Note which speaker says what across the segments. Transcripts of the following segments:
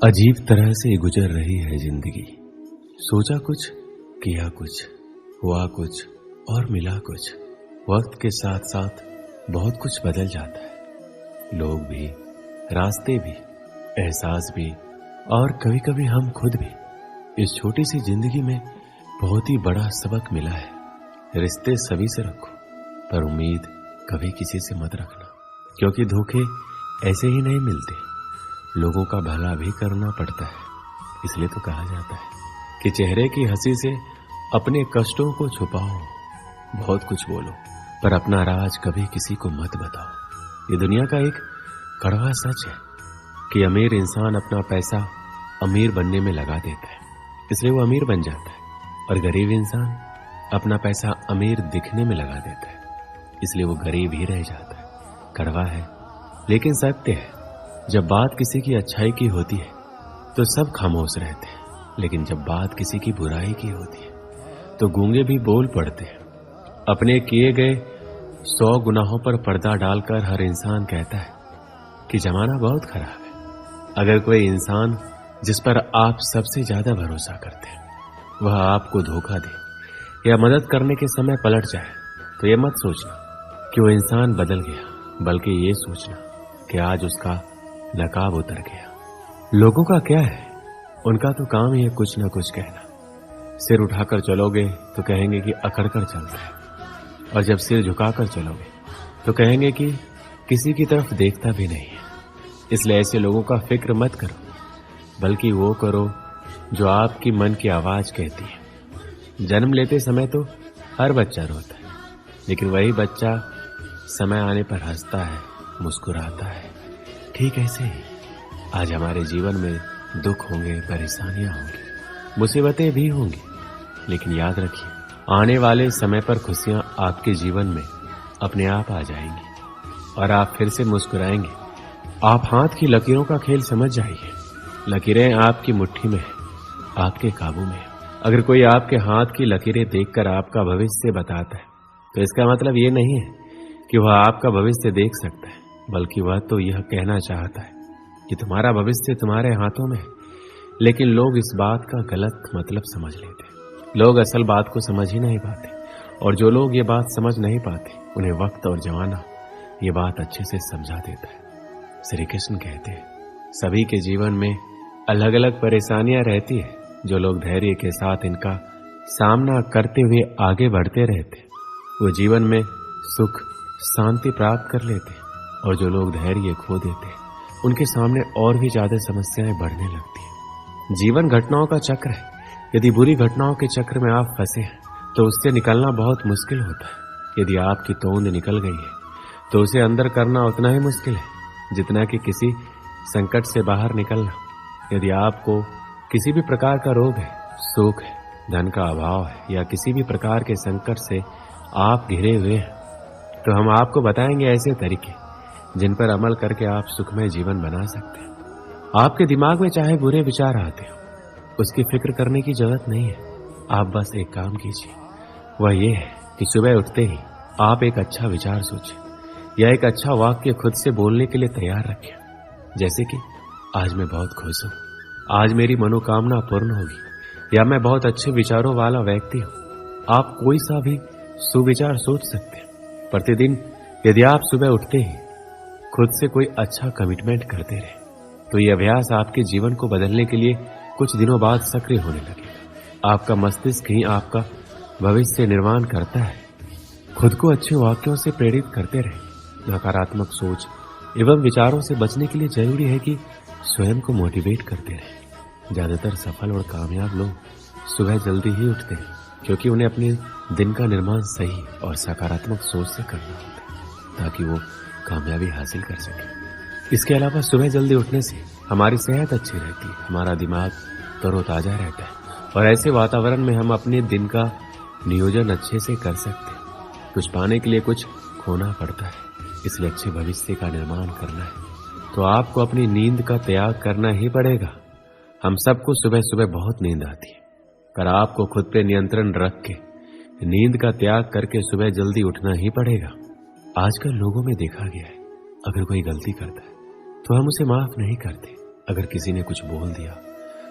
Speaker 1: अजीब तरह से गुजर रही है जिंदगी। सोचा कुछ, किया कुछ, हुआ कुछ और मिला कुछ। वक्त के साथ साथ बहुत कुछ बदल जाता है। लोग भी, रास्ते भी, एहसास भी और कभी कभी हम खुद भी। इस छोटी सी जिंदगी में बहुत ही बड़ा सबक मिला है। रिश्ते सभी से रखो, पर उम्मीद कभी किसी से मत रखना, क्योंकि धोखे ऐसे ही नहीं मिलते। लोगों का भला भी करना पड़ता है। इसलिए तो कहा जाता है कि चेहरे की हंसी से अपने कष्टों को छुपाओ। बहुत कुछ बोलो, पर अपना राज कभी किसी को मत बताओ। ये दुनिया का एक कड़वा सच है कि अमीर इंसान अपना पैसा अमीर बनने में लगा देता है, इसलिए वो अमीर बन जाता है। और गरीब इंसान अपना पैसा अमीर दिखने में लगा देता है, इसलिए वो गरीब ही रह जाता है। कड़वा है लेकिन सत्य है। जब बात किसी की अच्छाई की होती है तो सब खामोश रहते हैं, लेकिन जब बात किसी की बुराई की होती है तो गूंगे भी बोल पड़ते हैं। अपने किए गए 100 गुनाहों पर पर्दा डालकर हर इंसान कहता है कि जमाना बहुत खराब है। अगर कोई इंसान जिस पर आप सबसे ज्यादा भरोसा करते हैं वह आपको धोखा दे या मदद करने के समय पलट जाए, तो यह मत सोचना कि वो इंसान बदल गया, बल्कि ये सोचना कि आज उसका नकाब उतर गया। लोगों का क्या है, उनका तो काम ही है कुछ ना कुछ कहना। सिर उठाकर चलोगे तो कहेंगे कि अकड़ कर चलता है, और जब सिर झुकाकर चलोगे तो कहेंगे कि किसी की तरफ देखता भी नहीं है। इसलिए ऐसे लोगों का फिक्र मत करो, बल्कि वो करो जो आपकी मन की आवाज कहती है। जन्म लेते समय तो हर बच्चा रोता है, लेकिन वही बच्चा समय आने पर हंसता है, मुस्कुराता है। ठीक ऐसे ही आज हमारे जीवन में दुख होंगे, परेशानियां होंगी, मुसीबतें भी होंगी, लेकिन याद रखिए आने वाले समय पर खुशियां आपके जीवन में अपने आप आ जाएंगी और आप फिर से मुस्कुराएंगे। आप हाथ की लकीरों का खेल समझ जाइए। लकीरें आपकी मुट्ठी में है, आपके काबू में है। अगर कोई आपके हाथ की लकीरें देखकर आपका भविष्य बताता है तो इसका मतलब ये नहीं है कि वह आपका भविष्य देख सकता है, बल्कि वह तो यह कहना चाहता है कि तुम्हारा भविष्य तुम्हारे हाथों में है। लेकिन लोग इस बात का गलत मतलब समझ लेते हैं। लोग असल बात को समझ ही नहीं पाते, और जो लोग ये बात समझ नहीं पाते उन्हें वक्त और जमाना ये बात अच्छे से समझा देता है। श्री कृष्ण कहते हैं सभी के जीवन में अलग अलग परेशानियां रहती है। जो लोग धैर्य के साथ इनका सामना करते हुए आगे बढ़ते रहते वो जीवन में सुख शांति प्राप्त कर लेते, और जो लोग धैर्य खो देते हैं उनके सामने और भी ज्यादा समस्याएं बढ़ने लगती हैं। जीवन घटनाओं का चक्र है। यदि बुरी घटनाओं के चक्र में आप फंसे हैं तो उससे निकलना बहुत मुश्किल होता है। यदि आपकी तोंद निकल गई है तो उसे अंदर करना उतना ही मुश्किल है जितना कि किसी संकट से बाहर निकलना। यदि आपको किसी भी प्रकार का रोग है, सुख है, धन का अभाव है, या किसी भी प्रकार के संकट से आप घिरे हुए हैं, तो हम आपको बताएंगे ऐसे तरीके जिन पर अमल करके आप सुखमय जीवन बना सकते हैं। आपके दिमाग में चाहे बुरे विचार आते हो, उसकी फिक्र करने की जरूरत नहीं है। आप बस एक काम कीजिए, वह ये है कि सुबह उठते ही आप एक अच्छा विचार सोचें या एक अच्छा वाक्य खुद से बोलने के लिए तैयार रखें, जैसे कि आज मैं बहुत खुश हूं, आज मेरी मनोकामना पूर्ण होगी, या मैं बहुत अच्छे विचारों वाला व्यक्ति हूं। आप कोई सा भी सुविचार सोच सकते हैं। प्रतिदिन यदि आप सुबह उठते ही खुद से कोई अच्छा कमिटमेंट करते रहे तो यह अभ्यास आपके जीवन को बदलने के लिए कुछ दिनों बाद सक्रिय होने लगेगा। आपका मस्तिष्क ही आपका भविष्य निर्माण करता है। खुद को अच्छे वाक्यों से प्रेरित करते रहे। नकारात्मक सोच एवं विचारों से बचने के लिए जरूरी है कि स्वयं को मोटिवेट करते रहे। ज्यादातर सफल और कामयाब लोग सुबह जल्दी ही उठते हैं, क्योंकि उन्हें अपने दिन का निर्माण सही और सकारात्मक सोच से करना होता है, ताकि वो कामयाबी हासिल कर सके। इसके अलावा सुबह जल्दी उठने से हमारी सेहत अच्छी रहती है, हमारा दिमाग तरोताजा रहता है, और ऐसे वातावरण में हम अपने दिन का नियोजन अच्छे से कर सकते हैं। कुछ पाने के लिए कुछ खोना पड़ता है, इसलिए अच्छे भविष्य का निर्माण करना है तो आपको अपनी नींद का त्याग करना ही पड़ेगा। हम सबको सुबह सुबह बहुत नींद आती है, पर आपको खुद पे नियंत्रण रख के नींद का त्याग करके सुबह जल्दी उठना ही पड़ेगा। आजकल लोगों में देखा गया है, अगर कोई गलती करता है तो हम उसे माफ नहीं करते। अगर किसी ने कुछ बोल दिया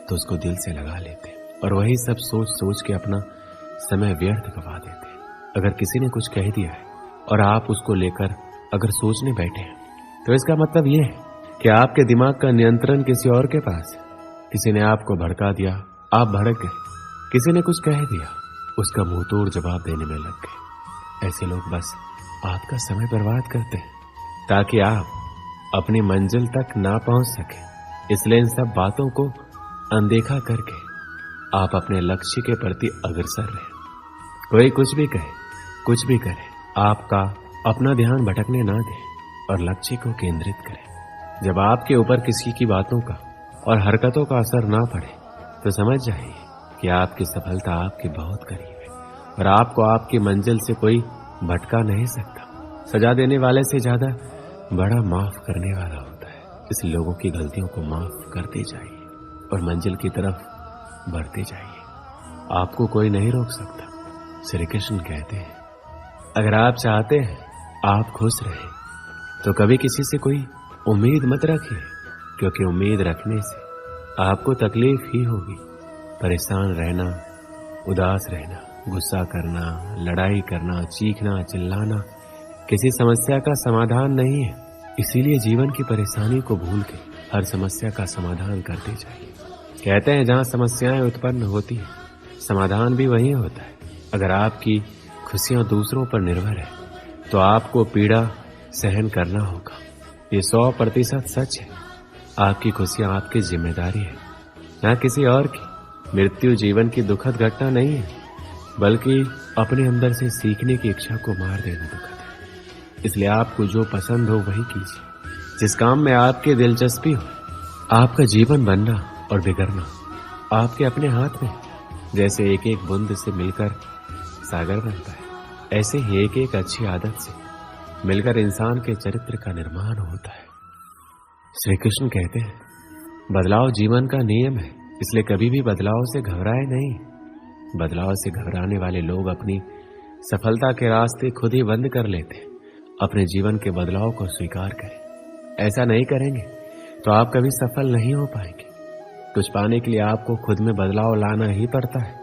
Speaker 1: तो उसको दिल से लगा लेते और वही सब सोच सोच के अपना समय व्यर्थ गवा देते। अगर किसी ने कुछ कह दिया है और आप उसको लेकर अगर सोचने बैठे हैं तो इसका मतलब यह है कि आपके दिमाग का नियंत्रण किसी और के पास है। किसी ने आपको भड़का दिया, आप भड़क गए। किसी ने कुछ कह दिया, उसका मुंह तोड़ जवाब देने में लग गए। ऐसे लोग बस आपका समय बर्बाद करते हैं ताकि आप अपनी मंजिल तक ना पहुंच सके। इसलिए इन सब बातों को अनदेखा करके आप अपने लक्ष्य के प्रति अग्रसर रहें। कोई कुछ भी कहे, कुछ भी करे, आपका अपना ध्यान भटकने ना दे और लक्ष्य को केंद्रित करें। जब आपके ऊपर किसी की बातों का और हरकतों का असर ना पड़े तो समझ जाइए कि आपकी सफलता आपके बहुत करीब है और आपको आपकी मंजिल से कोई भटका नहीं सकता। सजा देने वाले से ज्यादा बड़ा माफ करने वाला होता है। इस लोगों की गलतियों को माफ करते जाइए और मंजिल की तरफ बढ़ते जाइए। आपको कोई नहीं रोक सकता। श्री कृष्ण कहते हैं, अगर आप चाहते हैं आप खुश रहे तो कभी किसी से कोई उम्मीद मत रखिए, क्योंकि उम्मीद रखने से आपको तकलीफ ही होगी। परेशान रहना, उदास रहना, गुस्सा करना, लड़ाई करना, चीखना, चिल्लाना किसी समस्या का समाधान नहीं है। इसीलिए जीवन की परेशानी को भूल के हर समस्या का समाधान करते जाइए। कहते हैं जहां समस्याएं उत्पन्न होती है समाधान भी वहीं होता है। अगर आपकी खुशियां दूसरों पर निर्भर है तो आपको पीड़ा सहन करना होगा। ये 100% सच है। आपकी खुशियां आपकी जिम्मेदारी है, ना किसी और की। मृत्यु जीवन की दुखद घटना नहीं है, बल्कि अपने अंदर से सीखने की इच्छा को मार देना दुखद है। इसलिए आपको जो पसंद हो वही कीजिए। जिस काम में आपकी दिलचस्पी हो। आपका जीवन बनना और बिगड़ना आपके अपने हाथ में है। जैसे एक एक बूंद से मिलकर सागर बनता है, ऐसे ही एक एक अच्छी आदत से मिलकर इंसान के चरित्र का निर्माण होता है। श्री कृष्ण कहते हैं, बदलाव जीवन का नियम है, इसलिए कभी भी बदलाव से घबराए नहीं। बदलाव से घबराने वाले लोग अपनी सफलता के रास्ते खुद ही बंद कर लेते हैं। अपने जीवन के बदलाव को स्वीकार करें। ऐसा नहीं करेंगे तो आप कभी सफल नहीं हो पाएंगे। कुछ पाने के लिए आपको खुद में बदलाव लाना ही पड़ता है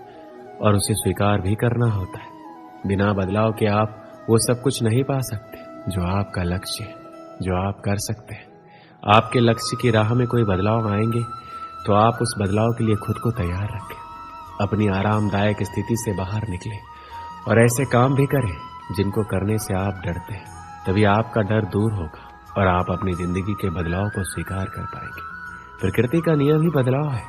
Speaker 1: और उसे स्वीकार भी करना होता है। बिना बदलाव के आप वो सब कुछ नहीं पा सकते जो आपका लक्ष्य है, जो आप कर सकते हैं। आपके लक्ष्य की राह में कोई बदलाव आएंगे तो आप उस बदलाव के लिए खुद को तैयार रखें। अपनी आरामदायक स्थिति से बाहर निकलें और ऐसे काम भी करें जिनको करने से आप डरते हैं। तभी आपका डर दूर होगा और आप अपनी जिंदगी के बदलाव को स्वीकार कर पाएंगे। प्रकृति का नियम ही बदलाव है,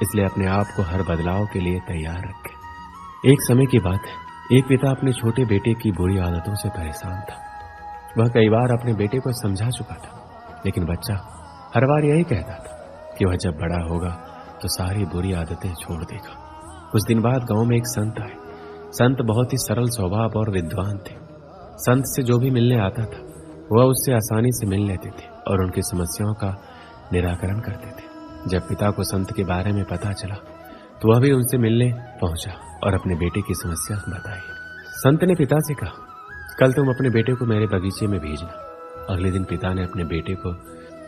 Speaker 1: इसलिए अपने आप को हर बदलाव के लिए तैयार रखें। एक समय की बात है, एक पिता अपने छोटे बेटे की बुरी आदतों से परेशान था। वह कई बार अपने बेटे को समझा चुका था, लेकिन बच्चा हर बार यही कहता था कि वह जब बड़ा होगा तो सारी बुरी आदतें छोड़ देगा। कुछ दिन बाद गांव में एक संत आए। संत बहुत ही सरल स्वभाव और विद्वान थे। संत से जो भी मिलने आता था वह उससे आसानी से मिल लेते थे और उनकी समस्याओं का निराकरण करते थे। जब पिता को संत के बारे में पता चला तो वह भी उनसे मिलने पहुंचा और अपने बेटे की समस्या बताई। संत ने पिता से कहा, कल तुम अपने बेटे को मेरे बगीचे में भेजना। अगले दिन पिता ने अपने बेटे को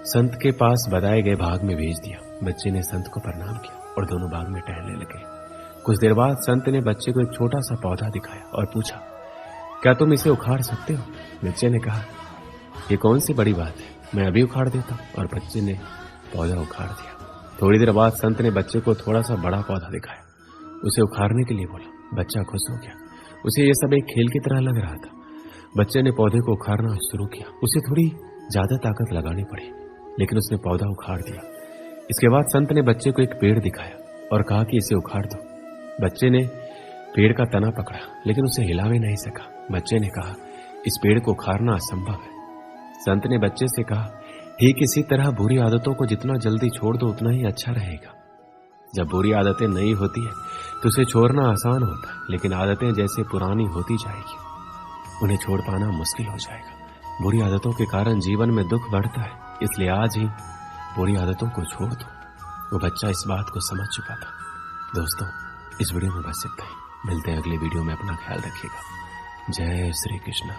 Speaker 1: संत के पास बताए गए भाग में भेज दिया। बच्चे ने संत को प्रणाम किया और दोनों बाग में टहलने लगे। कुछ देर बाद संत ने बच्चे को एक छोटा सा पौधा दिखाया और पूछा, क्या तुम इसे उखाड़ सकते हो? बच्चे ने कहा, ये कौन सी बड़ी बात है, मैं अभी उखाड़ देता हूं। और बच्चे ने पौधा उखाड़ दिया। थोड़ी देर बाद संत ने बच्चे को थोड़ा सा बड़ा पौधा दिखाया, उसे उखाड़ने के लिए बोला। बच्चा खुश हो गया, उसे ये सब एक खेल की तरह लग रहा था। बच्चे ने पौधे को उखाड़ना शुरू किया। उसे थोड़ी ज्यादा ताकत लगानी पड़ी, लेकिन उसने पौधा उखाड़ दिया। इसके बाद संत ने बच्चे को एक पेड़ दिखाया और कहा कि इसे उखाड़ दो। बच्चे ने पेड़ का तना पकड़ा, लेकिन उसे हिला भी नहीं सका। बच्चे ने कहा, इस पेड़ को उखाड़ना असंभव है। संत ने बच्चे से कहा, ठीक इसी तरह बुरी आदतों को जितना जल्दी छोड़ दो उतना ही अच्छा रहेगा। जब बुरी आदतें नई होती है तो उसे छोड़ना आसान होता है, लेकिन आदतें जैसे पुरानी होती जाएगी उन्हें छोड़ पाना मुश्किल हो जाएगा। बुरी आदतों के कारण जीवन में दुख बढ़ता है, इसलिए आज ही बुरी आदतों को छोड़ दो। वो बच्चा इस बात को समझ चुका था। दोस्तों, इस वीडियो में बस इतना ही। मिलते हैं अगले वीडियो में। अपना ख्याल रखिएगा। जय श्री कृष्ण।